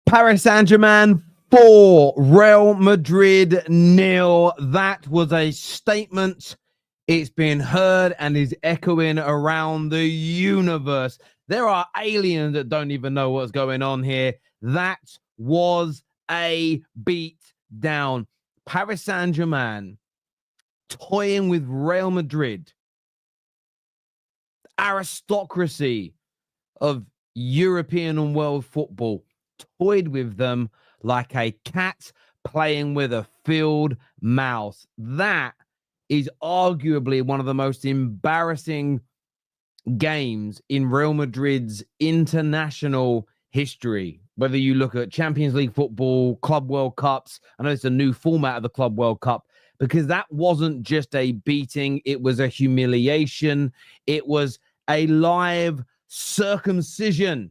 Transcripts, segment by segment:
Paris Saint-Germain 4, Real Madrid 0. That was a statement. It's been heard and is echoing around the universe. There are aliens that don't even know what's going on here. That was a beat down. Paris Saint-Germain toying with Real Madrid. Aristocracy of European and world football toyed with them like a cat playing with a filled mouse. That is arguably one of the most embarrassing games in Real Madrid's international history. Whether you look at Champions League football, Club World Cups, I know it's a new format of the Club World Cup, because that wasn't just a beating, it was a humiliation. It was a live circumcision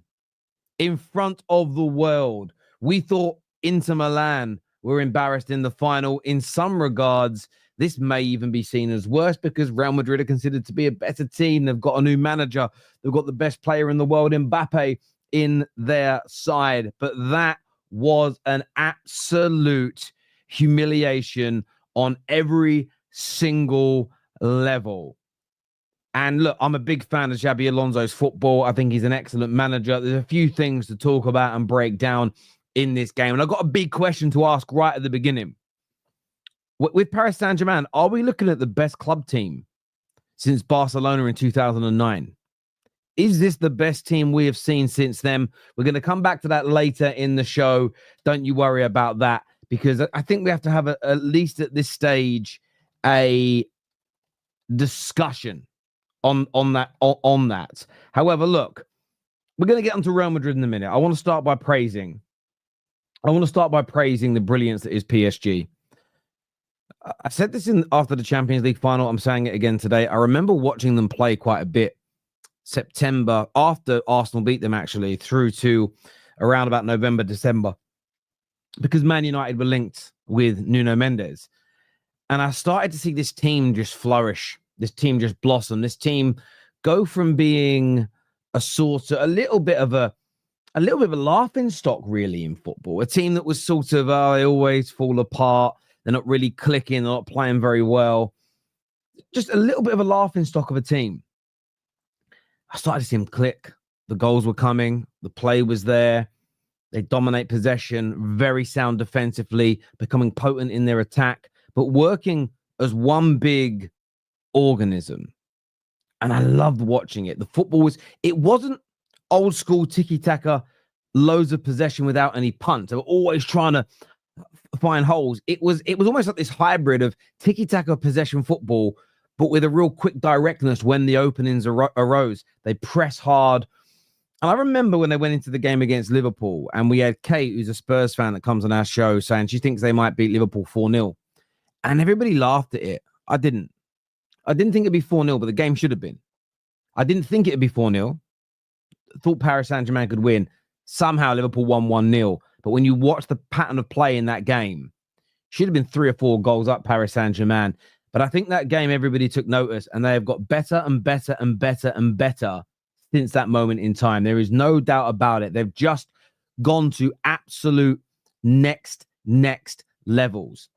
in front of the world. We thought Inter Milan were embarrassed in the final. In some regards, this may even be seen as worse because Real Madrid are considered to be a better team. They've got a new manager. They've got the best player in the world, Mbappe, in their side. But that was an absolute humiliation on every single level. And look, I'm a big fan of Xabi Alonso's football. I think he's an excellent manager. There's a few things to talk about and break down in this game. And I've got a big question to ask right at the beginning. With Paris Saint-Germain, are we looking at the best club team since Barcelona in 2009? Is this the best team we have seen since then? We're going to come back to that later in the show. Don't you worry about that, because I think we have to have at least at this stage a discussion on that. However, look, we're going to get onto Real Madrid in a minute. I want to start by praising the brilliance that is PSG. I said this after the Champions League final. I'm saying it again today. I remember watching them play quite a bit September, after Arsenal beat them, actually, through to around about November, December, because Man United were linked with Nuno Mendes. And I started to see this team just flourish, this team just blossom, this team go from being a sort of a little bit of a laughing stock, really, in football. A team that was sort of, they always fall apart. They're not really clicking. They're not playing very well. Just a little bit of a laughing stock of a team. I started to see them click. The goals were coming. The play was there. They dominate possession, very sound defensively, becoming potent in their attack, but working as one big organism. And I loved watching it. The football it wasn't old school tiki-taka, loads of possession without any punt. They were always trying to find holes. It was almost like this hybrid of tiki-taka possession football, but with a real quick directness when the openings arose. They press hard. And I remember when they went into the game against Liverpool, and we had Kate, who's a Spurs fan that comes on our show, saying she thinks they might beat Liverpool 4-0. And everybody laughed at it. I didn't think it'd be 4-0, but the game should have been. I didn't think it'd be 4-0. Thought Paris Saint-Germain could win. Somehow Liverpool won 1-0. But when you watch the pattern of play in that game, should have been 3 or 4 goals up Paris Saint-Germain. But I think that game, everybody took notice, and they have got better and better and better and better since that moment in time. There is no doubt about it. They've just gone to absolute next levels.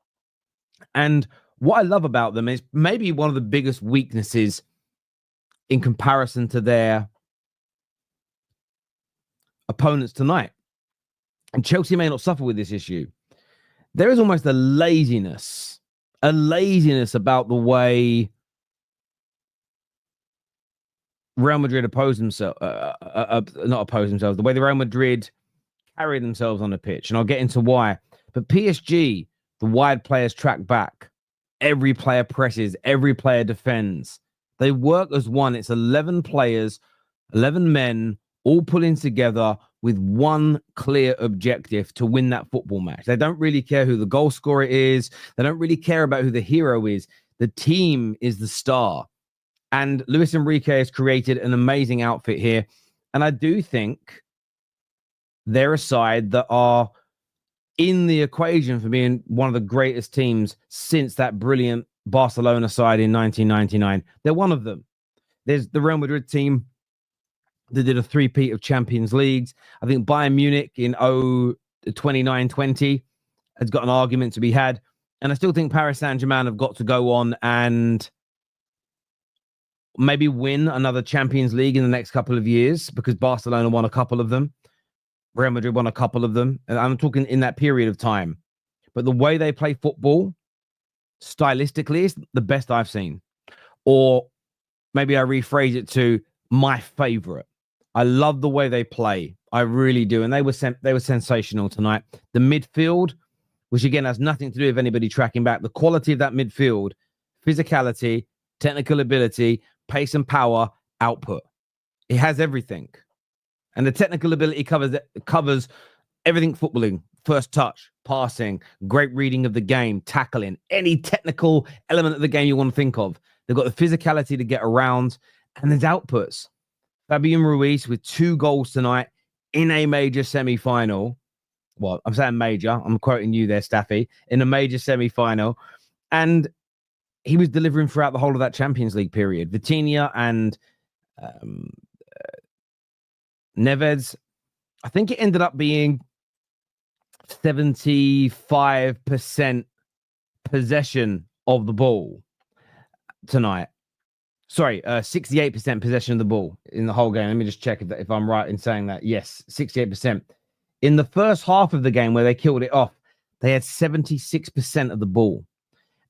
And what I love about them is maybe one of the biggest weaknesses in comparison to their opponents tonight. And Chelsea may not suffer with this issue. There is almost a laziness about the way Real Madrid the way the Real Madrid carry themselves on the pitch. And I'll get into why. But PSG, the wide players track back. Every player presses. Every player defends. They work as one. It's 11 players, 11 men, all pulling together with one clear objective: to win that football match. They don't really care who the goal scorer is. They don't really care about who the hero is. The team is the star. And Luis Enrique has created an amazing outfit here. And I do think they're a side that are in the equation for being one of the greatest teams since that brilliant Barcelona side in 1999. They're one of them. There's the Real Madrid team that did a three-peat of Champions Leagues. I think Bayern Munich in 29-20 has got an argument to be had. And I still think Paris Saint-Germain have got to go on and maybe win another Champions League in the next couple of years, because Barcelona won a couple of them. Real Madrid won a couple of them. And I'm talking in that period of time. But the way they play football, stylistically, is the best I've seen. Or maybe I rephrase it to my favorite. I love the way they play. I really do. And they were sensational tonight. The midfield, which again has nothing to do with anybody tracking back. The quality of that midfield, physicality, technical ability, pace and power, output. It has everything. And the technical ability covers everything footballing. First touch, passing, great reading of the game, tackling, any technical element of the game you want to think of. They've got the physicality to get around, and there's outputs. Fabián Ruiz with 2 goals tonight in a major semi-final. Well, I'm saying major. I'm quoting you there, Staffy. In a major semi-final. And he was delivering throughout the whole of that Champions League period. Vitinha and Neves, I think it ended up being 75% possession of the ball tonight. Sorry, 68% possession of the ball in the whole game. Let me just check if I'm right in saying that. Yes, 68%. In the first half of the game where they killed it off, they had 76% of the ball.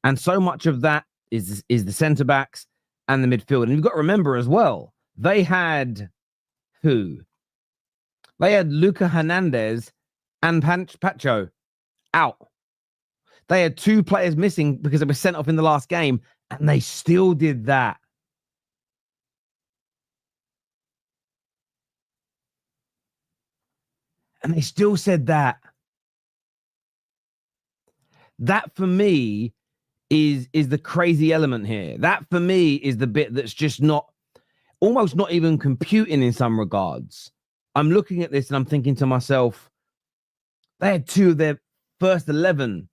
And so much of that is the centre-backs and the midfield. And you've got to remember as well, they had who? They had Luca Hernandez and Pacho out. They had 2 players missing because they were sent off in the last game, and they still did that. And they still said that. That for me is the crazy element here. That for me is the bit that's just almost not even computing in some regards. I'm looking at this and I'm thinking to myself, they had 2 of their first 11,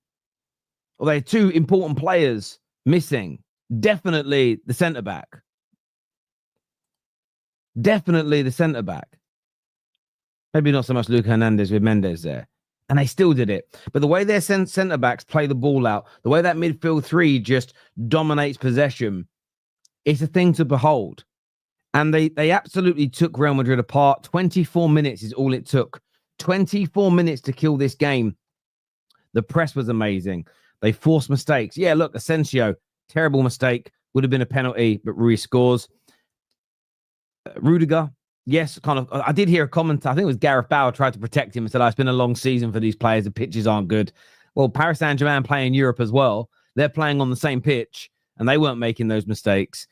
or they had 2 important players missing. Definitely the centre-back. Definitely the centre-back. Maybe not so much Luca Hernandez with Mendes there. And they still did it. But the way their centre-backs play the ball out, the way that midfield 3 just dominates possession, it's a thing to behold. And they absolutely took Real Madrid apart. 24 minutes is all it took. 24 minutes to kill this game. The press was amazing. They forced mistakes. Yeah, look, Asensio, terrible mistake. Would have been a penalty, but Ruiz scores. Rudiger, yes, kind of. I did hear a comment. I think it was Gareth Bale tried to protect him and said, it's been a long season for these players. The pitches aren't good. Well, Paris Saint-Germain play in Europe as well. They're playing on the same pitch, and they weren't making those mistakes.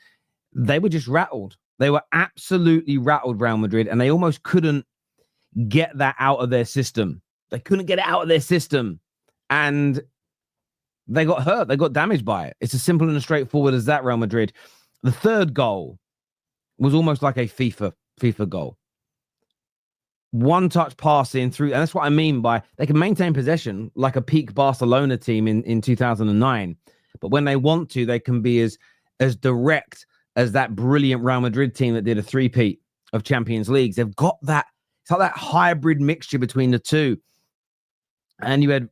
They were just rattled. They were absolutely rattled, Real Madrid, and they almost couldn't get that out of their system. They couldn't get it out of their system, and they got hurt. They got damaged by it. It's as simple and as straightforward as that, Real Madrid. The third goal was almost like a FIFA goal. One touch passing through, and that's what I mean by they can maintain possession like a peak Barcelona team in 2009. But when they want to, they can be as direct as that brilliant Real Madrid team that did a three-peat of Champions Leagues. They've got that. It's like that hybrid mixture between the two. And you had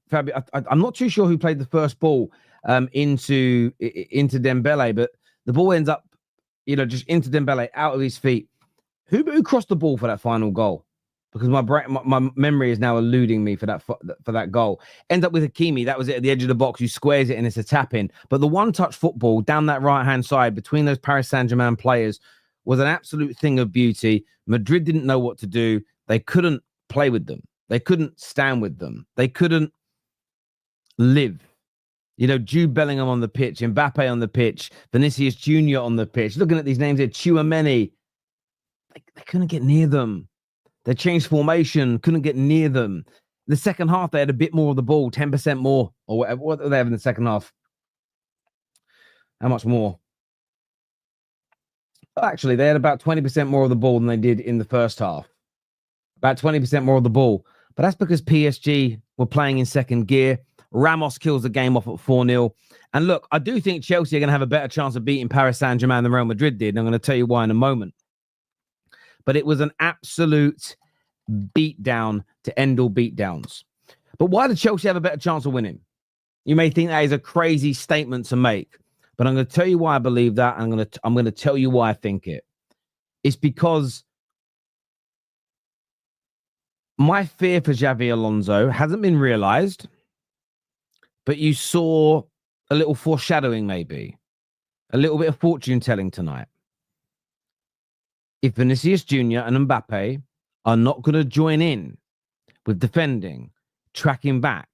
I'm not too sure who played the first ball into Dembélé, but the ball ends up, just into Dembélé, out of his feet. Who crossed the ball for that final goal? Because my memory is now eluding me for that goal. Ends up with Hakimi. That was it at the edge of the box. Who squares it and it's a tap in. But the one-touch football down that right-hand side between those Paris Saint-Germain players was an absolute thing of beauty. Madrid didn't know what to do. They couldn't play with them. They couldn't stand with them. They couldn't live. Jude Bellingham on the pitch, Mbappe on the pitch, Vinicius Jr. on the pitch. Looking at these names here, Tchouaméni. They couldn't get near them. They changed formation, couldn't get near them. The second half, they had a bit more of the ball, 10% more, or whatever. What did they have in the second half? How much more? Actually, they had about 20% more of the ball than they did in the first half. About 20% more of the ball. But that's because PSG were playing in second gear. Ramos kills the game off at 4-0. And look, I do think Chelsea are going to have a better chance of beating Paris Saint-Germain than Real Madrid did. And I'm going to tell you why in a moment. But it was an absolute beatdown to end all beatdowns. But why did Chelsea have a better chance of winning? You may think that is a crazy statement to make, but I'm going to tell you why I believe that. And I'm going to tell you why I think it. It's because my fear for Xavi Alonso hasn't been realized, but you saw a little foreshadowing, maybe a little bit of fortune telling tonight. If Vinicius Jr. and Mbappe are not going to join in with defending, tracking back,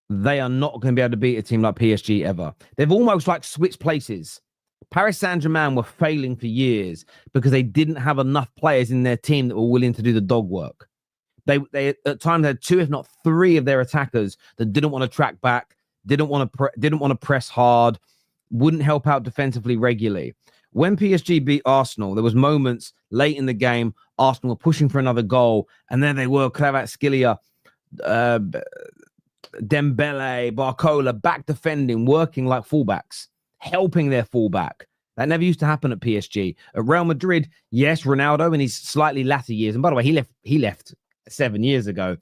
they are not going to be able to beat a team like PSG ever. They've almost like switched places. Paris Saint-Germain were failing for years because they didn't have enough players in their team that were willing to do the dog work. They at times had 2, if not 3 of their attackers that didn't want to track back, didn't want to press hard, wouldn't help out defensively regularly. When PSG beat Arsenal, there was moments late in the game, Arsenal were pushing for another goal, and then they were Kvaratskhelia, Dembele, Barcola, back defending, working like fullbacks, helping their fullback. That never used to happen at PSG. At Real Madrid, yes, Ronaldo in his slightly latter years, and by the way, he left 7 years ago.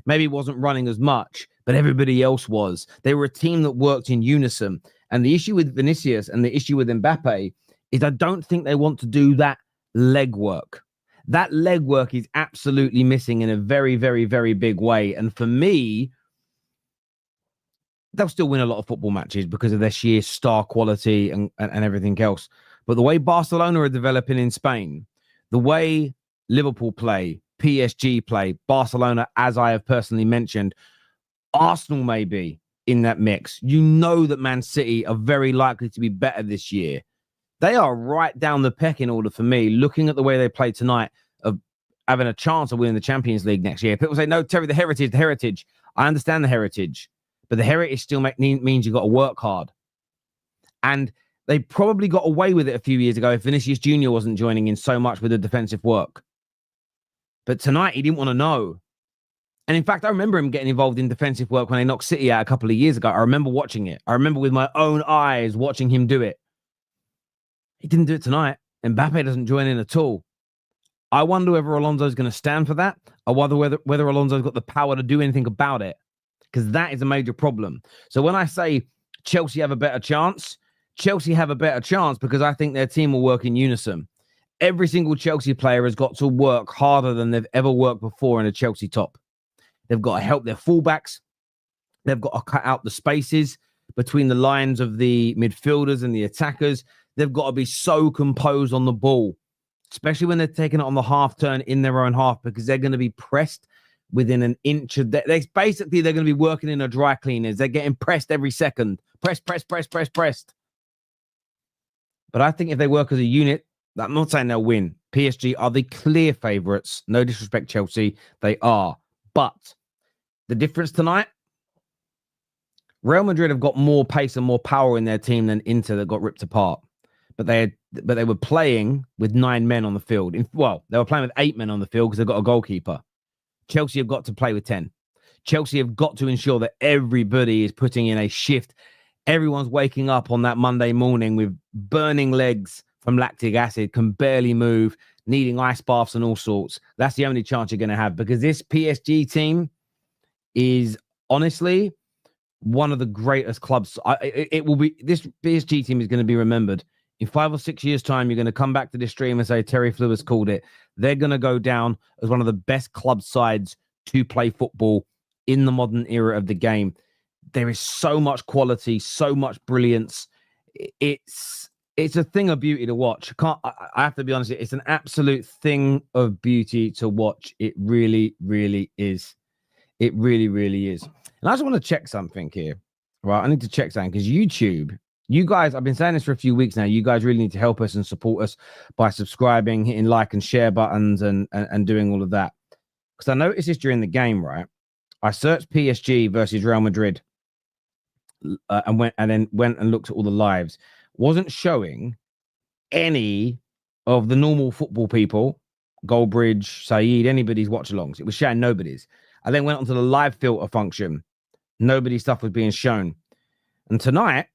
Maybe he wasn't running as much, but everybody else was. They were a team that worked in unison. And the issue with Vinicius and the issue with Mbappe is I don't think they want to do that legwork. That legwork is absolutely missing in a very, very, very big way. And for me, they'll still win a lot of football matches because of their sheer star quality and everything else. But the way Barcelona are developing in Spain, the way Liverpool play, PSG play, Barcelona, as I have personally mentioned, Arsenal may be in that mix. You know that Man City are very likely to be better this year. They are right down the pecking order for me, looking at the way they played tonight, of having a chance of winning the Champions League next year. People say, no, Terry, the heritage. I understand the heritage, but the heritage still means you've got to work hard. And they probably got away with it a few years ago if Vinicius Jr. wasn't joining in so much with the defensive work. But tonight, he didn't want to know. And in fact, I remember him getting involved in defensive work when they knocked City out a couple of years ago. I remember watching it. I remember with my own eyes watching him do it. He didn't do it tonight. Mbappe doesn't join in at all. I wonder whether Alonso's going to stand for that. I wonder whether Alonso's got the power to do anything about it, because that is a major problem. So when I say Chelsea have a better chance, Chelsea have a better chance because I think their team will work in unison. Every single Chelsea player has got to work harder than they've ever worked before in a Chelsea top. They've got to help their fullbacks. They've got to cut out the spaces between the lines of the midfielders and the attackers. They've got to be so composed on the ball, especially when they're taking it on the half turn in their own half, because they're going to be pressed within an inch of that. They're going to be working in a dry cleaners. They're getting pressed every second. Pressed. But I think if they work as a unit, I'm not saying they'll win. PSG are the clear favourites. No disrespect, Chelsea. They are. But the difference tonight, Real Madrid have got more pace and more power in their team than Inter that got ripped apart. But they were playing with 9 men on the field. They were playing with 8 men on the field because they've got a goalkeeper. Chelsea have got to play with 10. Chelsea have got to ensure that everybody is putting in a shift. Everyone's waking up on that Monday morning with burning legs from lactic acid, can barely move, needing ice baths and all sorts. That's the only chance you're going to have, because this PSG team is honestly one of the greatest clubs. This PSG team is going to be remembered. In 5 or 6 years' time, you're going to come back to this stream and say, Terry Flewers called it. They're going to go down as one of the best club sides to play football in the modern era of the game. There is so much quality, so much brilliance. It's a thing of beauty to watch. I have to be honest, it's an absolute thing of beauty to watch. It really, really is. It really, really is. And I just want to check something here. Right, I need to check something because YouTube, you guys, I've been saying this for a few weeks now. You guys really need to help us and support us by subscribing, hitting like and share buttons and doing all of that. Because I noticed this during the game, right? I searched PSG versus Real Madrid and then went and looked at all the lives. Wasn't showing any of the normal football people Goldbridge, Saeed, anybody's watch-alongs. It was showing nobody's. I then went onto the live filter function. Nobody's stuff was being shown. And tonight,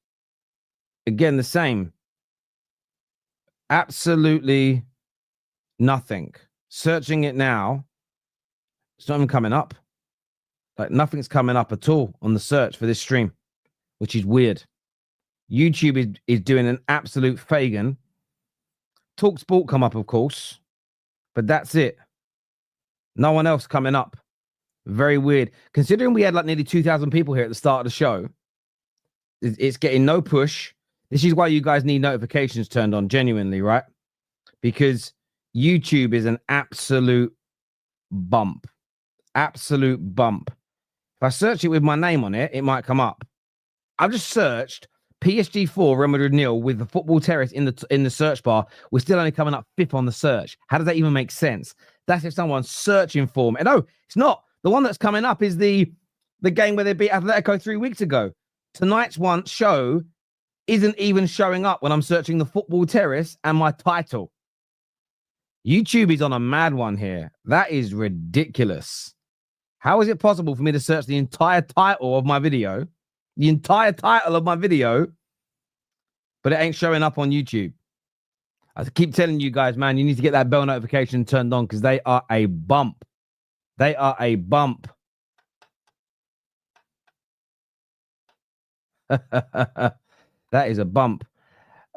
again, the same. Absolutely nothing. Searching it now, it's not even coming up. Like, nothing's coming up at all on the search for this stream, which is weird. YouTube is doing an absolute Fagan. Talk Sport come up, of course, but that's it. No one else coming up. Very weird. Considering we had like nearly 2,000 people here at the start of the show, it's getting no push. This is why you guys need notifications turned on, genuinely, right? Because YouTube is an absolute bump. Absolute bump. If I search it with my name on it, it might come up. I've just searched PSG 4, Real Madrid 0 with the Football Terrace in the search bar. We're still only coming up 5th on the search. How does that even make sense? That's if someone's searching for me. And no, it's not. The one that's coming up is the game where they beat Atletico 3 weeks ago. Tonight's one show isn't even showing up when I'm searching the Football Terrace and my title. YouTube is on a mad one here. That is ridiculous. How is it possible for me to search the entire title of my video? The entire title of my video, but it ain't showing up on YouTube. I keep telling you guys, man, you need to get that bell notification turned on because they are a bump. They are a bump. That is a bump.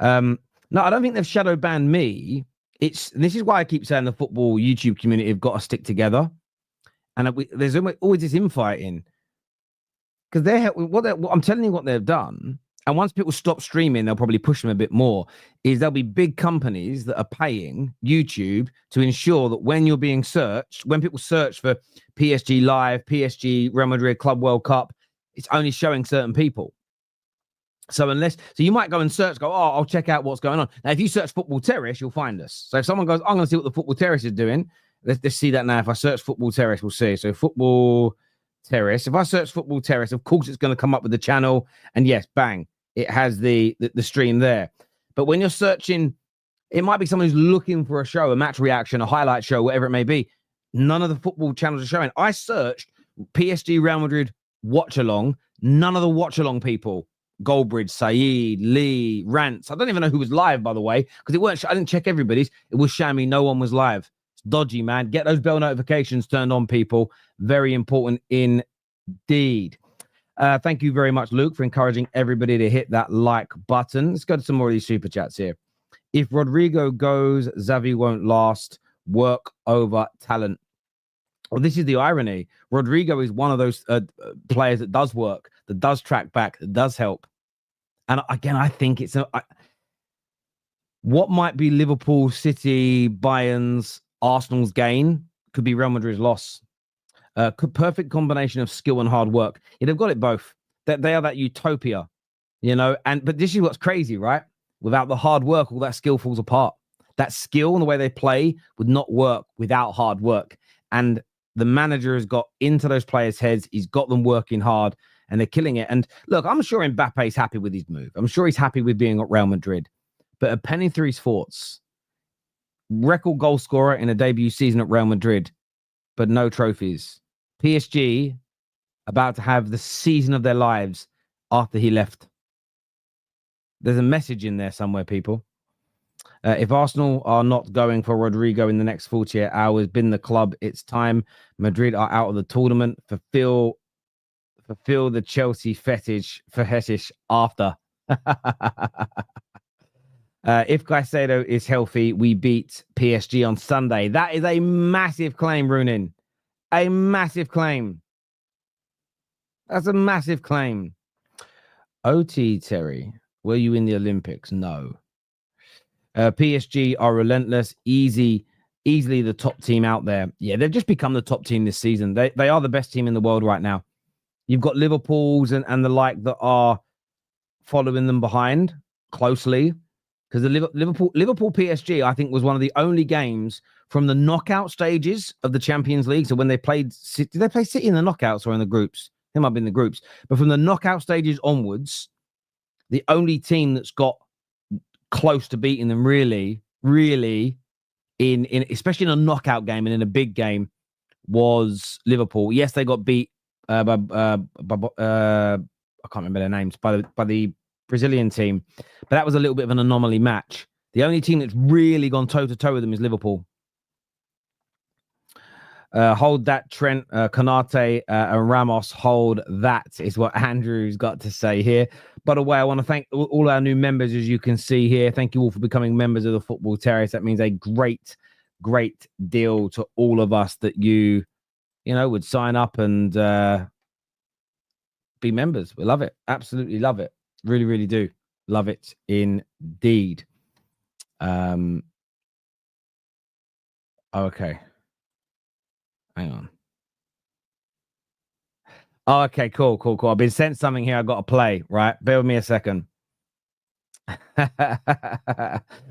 No, I don't think they've shadow banned me. This is why I keep saying the football YouTube community have got to stick together. And there's always this infighting. Because I'm telling you what they've done. And once people stop streaming, they'll probably push them a bit more. Is there'll be big companies that are paying YouTube to ensure that when you're being searched, when people search for PSG Live, PSG Real Madrid Club World Cup, it's only showing certain people. So you might go and search, I'll check out what's going on. Now, if you search Football Terrace, you'll find us. So if someone goes, I'm going to see what the Football Terrace is doing, let's see that now. If I search Football Terrace, we'll see. So Football Terrace. If I search Football Terrace, of course, it's going to come up with the channel. And yes, bang, it has the stream there. But when you're searching, it might be someone who's looking for a show, a match reaction, a highlight show, whatever it may be. None of the football channels are showing. I searched PSG Real Madrid watch along. None of the watch along people. Goldbridge, Saeed, Lee, Rants. I don't even know who was live, by the way, because I didn't check everybody's. It was showing me no one was live. It's dodgy, man. Get those bell notifications turned on, people. Very important indeed. Thank you very much, Luke, for encouraging everybody to hit that like button. Let's go to some more of these super chats here. If Rodrigo goes, Xavi won't last. Work over talent. Well, this is the irony. Rodrigo is one of those players that does work, that does track back, that does help. And again, I think it's what might be Liverpool, City, Bayern's, Arsenal's gain could be Real Madrid's loss. Perfect combination of skill and hard work. Yeah, they've got it both. They are that utopia, but this is what's crazy, right? Without the hard work, all that skill falls apart. That skill and the way they play would not work without hard work. And the manager has got into those players' heads. He's got them working hard and they're killing it. And look, I'm sure Mbappe's happy with his move. I'm sure he's happy with being at Real Madrid. But a penny through his thoughts. Record goal scorer in a debut season at Real Madrid, but no trophies. PSG about to have the season of their lives after he left. There's a message in there somewhere, people. If Arsenal are not going for Rodrigo in the next 48 hours, bin the club. It's time. Madrid are out of the tournament. Fulfill the Chelsea fetish after. If Caicedo is healthy, we beat PSG on Sunday. That is a massive claim, Runin. A massive claim. That's a massive claim. OT, Terry, were you in the Olympics? No. PSG are relentless, easily the top team out there. Yeah, they've just become the top team this season. They are the best team in the world right now. You've got Liverpool's and the like that are following them behind closely. Because the Liverpool PSG, I think, was one of the only games from the knockout stages of the Champions League. So when they played, did they play City in the knockouts or in the groups? They might be in the groups. But from the knockout stages onwards, the only team that's got close to beating them really in especially in a knockout game and in a big game was Liverpool. Yes, they got beat by I can't remember their names, by the Brazilian team, but that was a little bit of an anomaly match. The only team that's really gone toe-to-toe with them is Liverpool. Hold that, Trent, Konate, and Ramos. Hold that is what Andrew's got to say here. By the way, I want to thank all our new members, as you can see here. Thank you all for becoming members of the Football Terrace. That means a great, great deal to all of us that you know, would sign up and be members. We love it. Absolutely love it. Really, really do. Love it indeed. Okay. Hang on. Oh, okay, cool. I've been sent something here. I've got to play, right? Bear with me a second.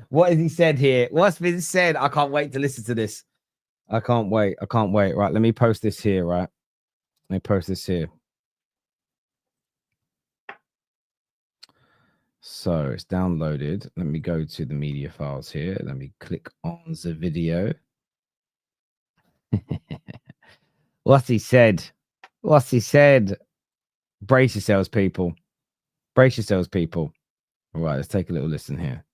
What has he said here? What's been said? I can't wait to listen to this. I can't wait. Right, let me post this here, right? Let me post this here. So it's downloaded. Let me go to the media files here. Let me click on the video. What's he said? Brace yourselves, people. All right, let's take a little listen here.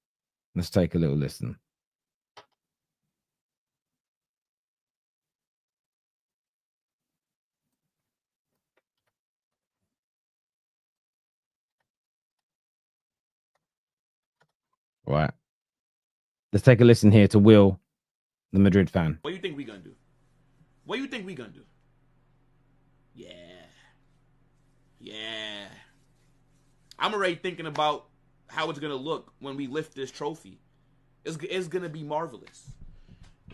Right. Let's take a listen here to Will, the Madrid fan. What do you think we gonna do? Yeah. I'm already thinking about how it's gonna look when we lift this trophy. It's gonna be marvelous.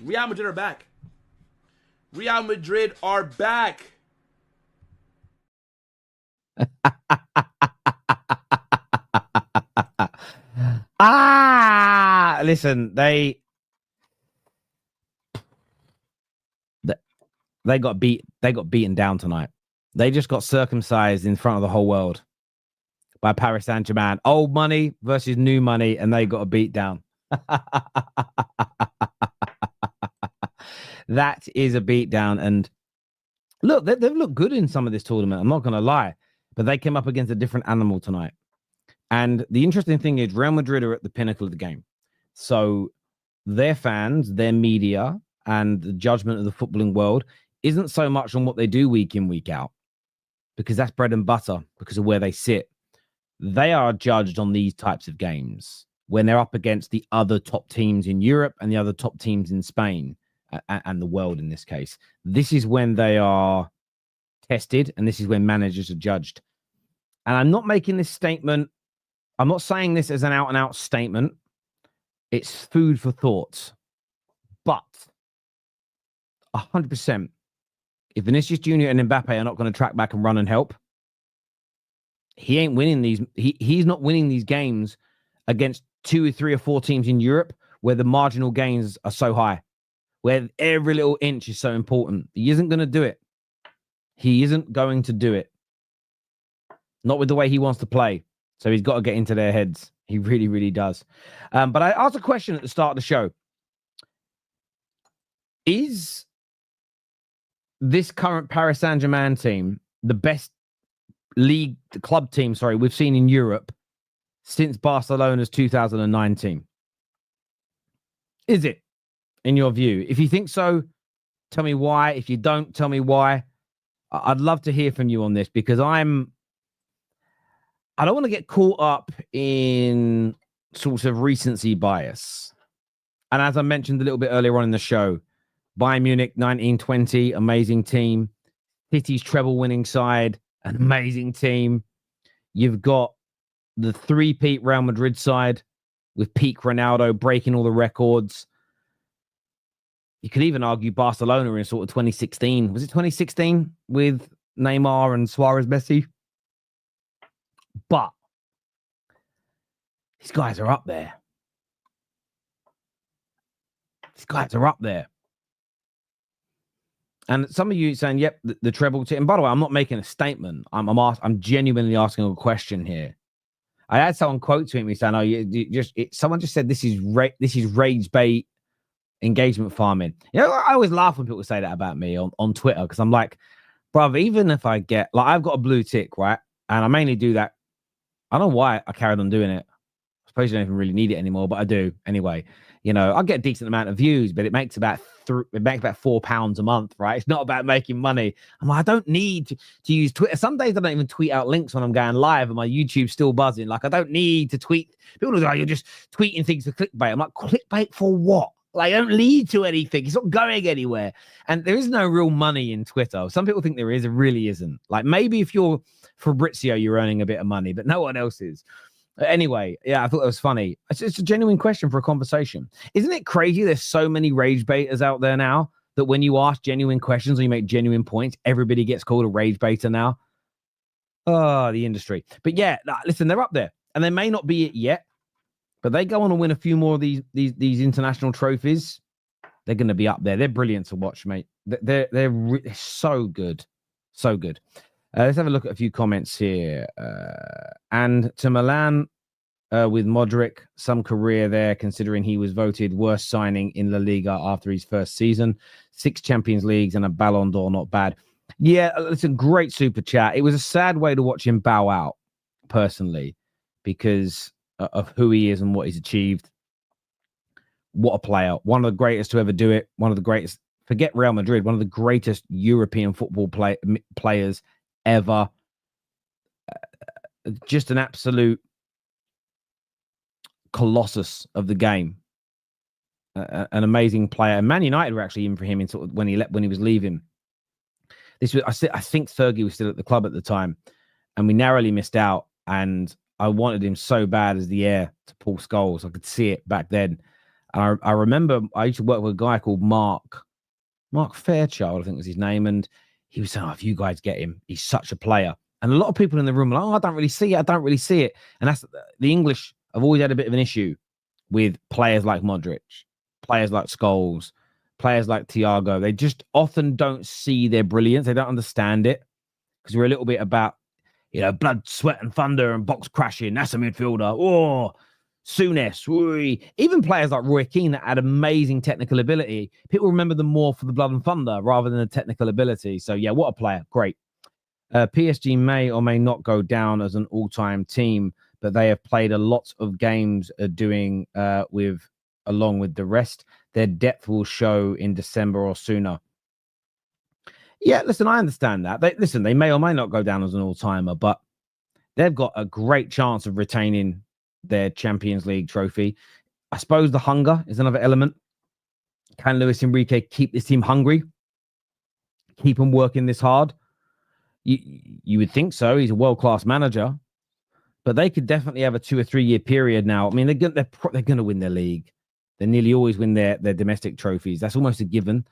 Real Madrid are back. Listen, they got beaten down tonight. They just got circumcised in front of the whole world by Paris Saint-Germain. Old money versus new money, and they got a beat down. That is a beat down. And look, they've looked good in some of this tournament. I'm not going to lie, but they came up against a different animal tonight. And the interesting thing is Real Madrid are at the pinnacle of the game. So their fans, their media, and the judgment of the footballing world isn't so much on what they do week in, week out, because that's bread and butter because of where they sit. They are judged on these types of games when they're up against the other top teams in Europe and the other top teams in Spain and the world in this case. This is when they are tested, and this is when managers are judged. And I'm not making this statement. I'm not saying this as an out-and-out statement. It's food for thought. But 100%, if Vinicius Jr. and Mbappe are not going to track back and run and help, he ain't winning these. He's not winning these games against 2 or 3 or 4 teams in Europe where the marginal gains are so high, where every little inch is so important. He isn't going to do it. Not with the way he wants to play. So he's got to get into their heads. He really, really does. But I asked a question at the start of the show. Is this current Paris Saint-Germain team the best club team, we've seen in Europe since Barcelona's 2019? Is it, in your view? If you think so, tell me why. If you don't, tell me why. I'd love to hear from you on this, because I don't want to get caught up in sort of recency bias. And as I mentioned a little bit earlier on in the show, Bayern Munich 1920, amazing team. City's treble winning side, an amazing team. You've got the three-peat Real Madrid side with peak Ronaldo breaking all the records. You could even argue Barcelona in sort of 2016. Was it 2016 with Neymar and Suarez Messi? But these guys are up there. And some of you saying, yep, the treble team. And by the way, I'm not making a statement. I'm genuinely asking a question here. I had someone quote to me saying, "Oh, someone just said this is rage bait engagement farming. You know, I always laugh when people say that about me on Twitter because I'm like, bruv, even if I get, like, I've got a blue tick, right? And I mainly do that. I don't know why I carried on doing it. I suppose you don't even really need it anymore, but I do anyway. You know, I get a decent amount of views, but it makes about £4 a month, right? It's not about making money. I'm like, I don't need to use Twitter. Some days I don't even tweet out links when I'm going live and my YouTube's still buzzing. Like, I don't need to tweet. People are like, you're just tweeting things for clickbait. I'm like, clickbait for what? Like, I don't lead to anything. It's not going anywhere. And there is no real money in Twitter. Some people think there is. It really isn't. Like, maybe if you're Fabrizio, you're earning a bit of money, but no one else is. Anyway, yeah, I thought that was funny. It's a genuine question for a conversation. Isn't it crazy? There's so many rage baiters out there now that when you ask genuine questions or you make genuine points, everybody gets called a rage baiter now. Oh, the industry. But yeah, listen, they're up there, and they may not be it yet, but they go on and win a few more of these international trophies. They're going to be up there. They're brilliant to watch, mate. They're so good, so good. Let's have a look at a few comments here. And to Milan with Modric, some career there, considering he was voted worst signing in La Liga after his first season. 6 Champions Leagues and a Ballon d'Or, not bad. Yeah, it's a great super chat. It was a sad way to watch him bow out, personally, because of who he is and what he's achieved. What a player. One of the greatest to ever do it. One of the greatest, forget Real Madrid, one of the greatest European football players ever. Just an absolute colossus of the game. An amazing player. And Man United were actually in for him in sort of when he was leaving. This was, I think Fergie was still at the club at the time, and we narrowly missed out. And I wanted him so bad as the heir to Paul Scholes. I could see it back then. And I remember I used to work with a guy called Mark Fairchild, I think was his name, and he was saying, "Oh, if you guys get him, he's such a player." And a lot of people in the room were like, "Oh, I don't really see it. And that's the English have always had a bit of an issue with players like Modric, players like Scholes, players like Thiago. They just often don't see their brilliance. They don't understand it because we're a little bit about, you know, blood, sweat, and thunder and box crashing. That's a midfielder. Oh, Souness. Even players like Roy Keane that had amazing technical ability. People remember them more for the blood and thunder rather than the technical ability. So, yeah, what a player. Great. PSG may or may not go down as an all-time team, but they have played a lot of games along with the rest. Their depth will show in December or sooner. Yeah, listen, I understand that. They may or may not go down as an all-timer, but they've got a great chance of retaining their Champions League trophy. I suppose the hunger is another element. Can Luis Enrique keep this team hungry? Keep them working this hard? You would think so. He's a world-class manager, but they could definitely have a 2 or 3 year period now. I mean, they're going to win their league. They nearly always win their domestic trophies. That's almost a given.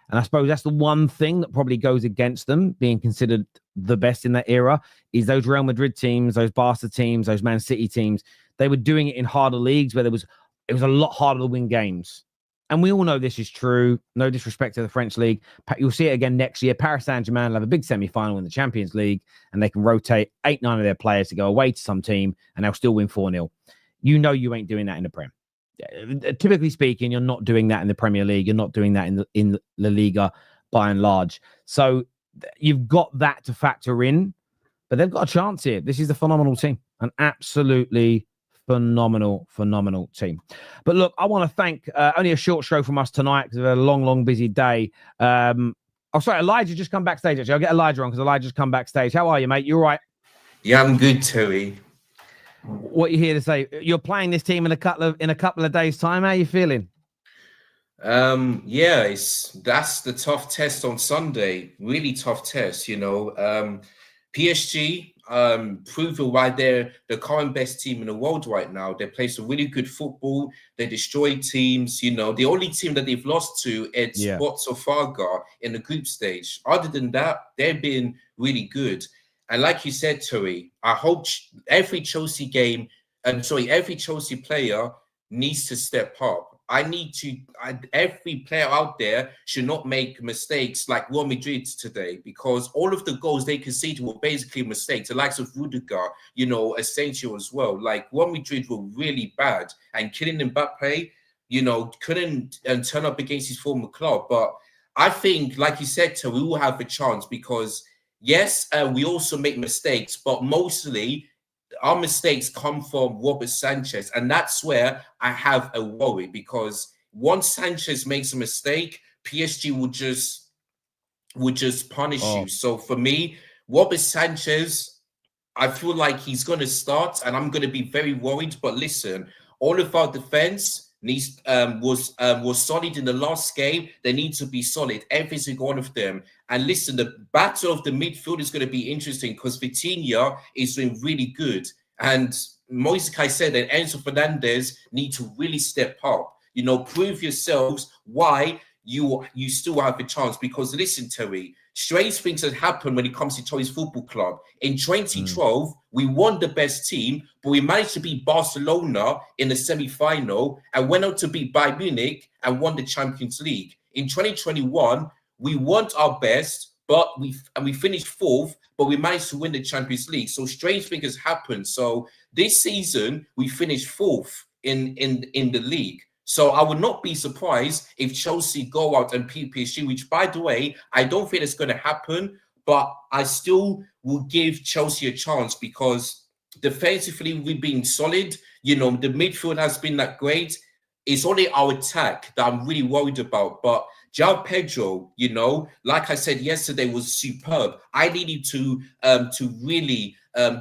And I suppose that's the one thing that probably goes against them being considered the best in that era is those Real Madrid teams, those Barca teams, those Man City teams. They were doing it in harder leagues where it was a lot harder to win games. And we all know this is true. No disrespect to the French league. You'll see it again next year. Paris Saint-Germain will have a big semi-final in the Champions League, and they can rotate 8-9 of their players to go away to some team, and they'll still win 4-0. You know you ain't doing that in the Prem. Typically speaking, you're not doing that in the Premier League. You're not doing that in La Liga by and large. So you've got that to factor in, but they've got a chance here. This is a phenomenal team, an absolutely phenomenal team. But look, I want to thank only a short show from us tonight because we've had a long, busy day. Sorry, Elijah just come backstage. Actually, I'll get Elijah on because Elijah's come backstage. How are you, mate? You all right? Yeah, I'm good, Terry. What are you here to say? You're playing this team in a couple of days' time. How are you feeling? Yeah, that's the tough test on Sunday. Really tough test, you know. PSG proving why they're the current best team in the world right now. They play some really good football. They destroy teams. You know, the only team that they've lost to is Botafogo in the group stage. Other than that, they've been really good. And like you said, Terry, I hope every Chelsea player needs to step up. Every player out there should not make mistakes like Real Madrid today, because all of the goals they conceded were basically mistakes. The likes of Rudiger, you know, Asensio as well. Like Real Madrid were really bad, and Kylian Mbappe, you know, couldn't turn up against his former club. But I think, like you said, we will have a chance because, yes, we also make mistakes, but mostly our mistakes come from Robert Sanchez. And that's where I have a worry, because once Sanchez makes a mistake, PSG will just punish you. So for me, Robert Sanchez, I feel like he's going to start, and I'm going to be very worried. But listen, all of our defense was solid in the last game. They need to be solid, every single one of them. And listen, the battle of the midfield is going to be interesting because Vitinha is doing really good, and Moise said that Enzo Fernandez need to really step up. You know, prove yourselves why you still have a chance. Because listen, Terry, strange things have happened when it comes to Torres Football Club. In 2012, we won the best team, but we managed to beat Barcelona in the semi-final and went on to beat Bayern Munich and won the Champions League. In 2021, we weren't our best, but we finished fourth, but we managed to win the Champions League. So strange things has happened. So this season, we finished fourth in the league. So I would not be surprised if Chelsea go out and beat PSG, which, by the way, I don't think it's going to happen, but I still will give Chelsea a chance because defensively we've been solid. You know, the midfield has been that great. It's only our attack that I'm really worried about. But João Pedro, you know, like I said yesterday, was superb. I needed to really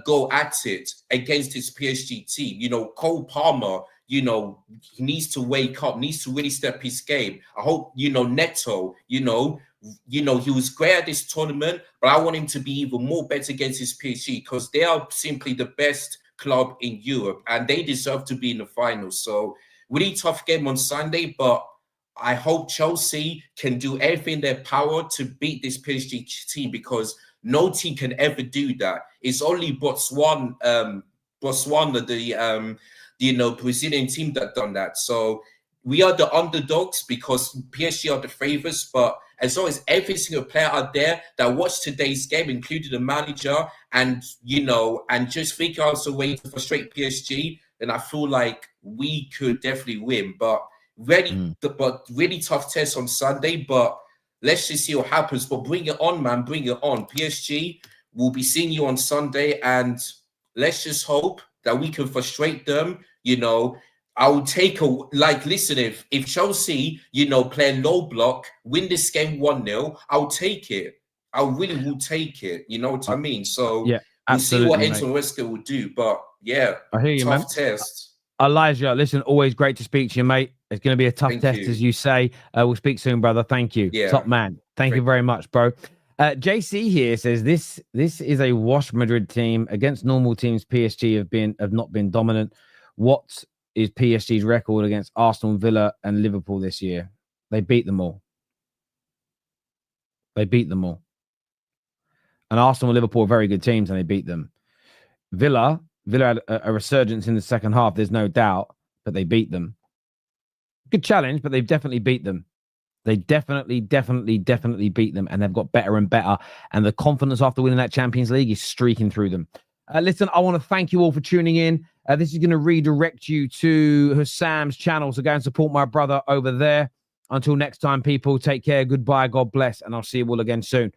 go at it against this PSG team. You know, Cole Palmer, you know, he needs to wake up, needs to really step his game. I hope, you know, Neto, you know, he was great at this tournament, but I want him to be even more better against his PSG because they are simply the best club in Europe and they deserve to be in the final. So really tough game on Sunday, but I hope Chelsea can do everything in their power to beat this PSG team because no team can ever do that. It's only Botswana, the Brazilian team that done that. So we are the underdogs because PSG are the favorites. But as long as every single player out there that watched today's game, including the manager, and and just figure out a way to frustrate PSG, then I feel like we could definitely win. But really tough test on Sunday. But let's just see what happens. But bring it on, man. Bring it on. PSG will be seeing you on Sunday, and let's just hope that we can frustrate them. I would take listen, if Chelsea, playing low block, win this game 1-0, I'll take it. I really will take it. You know what I mean? So yeah, we'll see what Enzo Maresca will do. But yeah, I hear you, tough man. test. Elijah, listen, always great to speak to you, mate. It's going to be a tough test, as you say. We'll speak soon, brother. Thank you. Yeah. Top man. Thank you very much, bro. JC here says this is a wash Madrid team. Against normal teams, PSG have not been dominant. What is PSG's record against Arsenal, Villa, and Liverpool this year? They beat them all. And Arsenal and Liverpool are very good teams, and they beat them. Villa had a resurgence in the second half, there's no doubt, but they beat them. Good challenge, but they've definitely beat them. They definitely beat them, and they've got better and better. And the confidence after winning that Champions League is streaking through them. Listen, I want to thank you all for tuning in. This is going to redirect you to Hassam's channel, so go and support my brother over there. Until next time, people, take care, goodbye, God bless, and I'll see you all again soon.